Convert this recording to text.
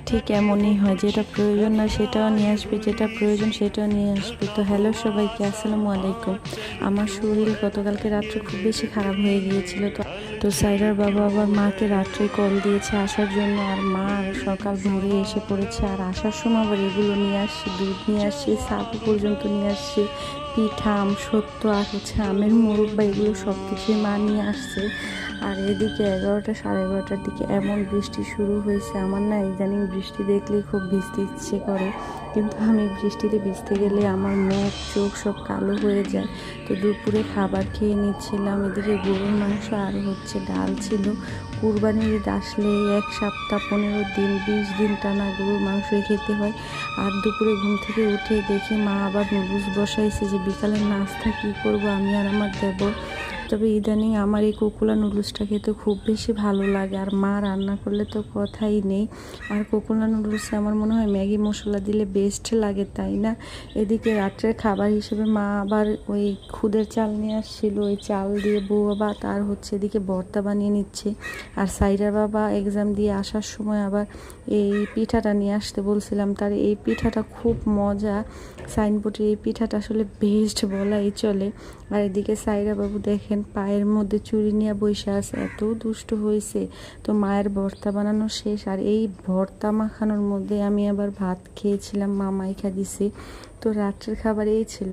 ঠিক এমনই হয়, যেটা প্রয়োজন না সেটাও নিয়ে আসবে, যেটা প্রয়োজন সেটাও নিয়ে আসবে। তো হ্যালো সবাইকে, আসসালামু আলাইকুম। আমার শরীর গতকালকে রাত্রে খুব বেশি খারাপ হয়ে গিয়েছিল। তো সাইরার বাবা আবার মাকে রাত্রে কল দিয়েছে আসার জন্য, আর মা আর সকাল ভোরে এসে পড়েছে। আর আসার সময় আবার এগুলো নিয়ে আসছে, দুধ নিয়ে আসছে, সাবু পর্যন্ত নিয়ে আসছে, পিঠা, আম সত্য, আর আমের মোরব্বা, এগুলো সব কিছুই মা নিয়ে আসছে। আর এদিকে 11টা সাড়ে 11টার দিকে এমন বৃষ্টি শুরু হয়েছে, আমার না ইদানিং বৃষ্টি দেখলেই খুব ভিজতে ইচ্ছে করে, কিন্তু আমি বৃষ্টিতে ভিজতে গেলে আমার মুখ চোখ সব কালো হয়ে যায়। তো দুপুরে খাবার খেয়ে নিচ্ছিলাম, এদিকে গরুর মাংস আর ডাল ছিল। কুরবানির ঈদ আসলে 1 সপ্তাহ 15 দিন 20 দিন টানা গরুর মাংসই খেতে হয়। আর দুপুরে ঘুম থেকে উঠে দেখি মা আবার নুডলস বসাইছে, যে বিকালের নাস্তা কী করবো আমি আর আমার দেবর। তবে ইদানিং আমার এই কোকুলা নুডলসটা খেতে খুব বেশি ভালো লাগে, আর মা রান্না করলে তো কথাই নেই। আর কোকুলা নুডলসে আমার মনে হয় ম্যাগি মশলা দিলে বেস্ট লাগে, তাই না? এদিকে রাত্রের খাবার হিসেবে মা আবার ওই খুদের চাল নিয়ে আসছিল, ওই চাল দিয়ে বউয়া ভাত আর এদিকে ভর্তা বানিয়ে নিচ্ছে। আর সাইরার বাবা এক্সাম দিয়ে আসার সময় আবার এই পিঠাটা নিয়ে আসতে বলছিলাম, তার এই পিঠাটা খুব মজা। সাইনবোর্ডে এই পিঠাটা আসলে বেস্ট বলাই চলে। আর এদিকে সাইরা বাবু দেখেন পায়ের মধ্যে চুড়ি নিয়ে বসে আছে, এত দুষ্ট হয়েছে। তো মায়ের ভর্তা বানানো শেষ, আর এই ভর্তা মাখানোর মধ্যে আমি আবার ভাত খেয়েছিলাম, মা মাইখা দিছে। তো রাত্রের খাবার এই ছিল।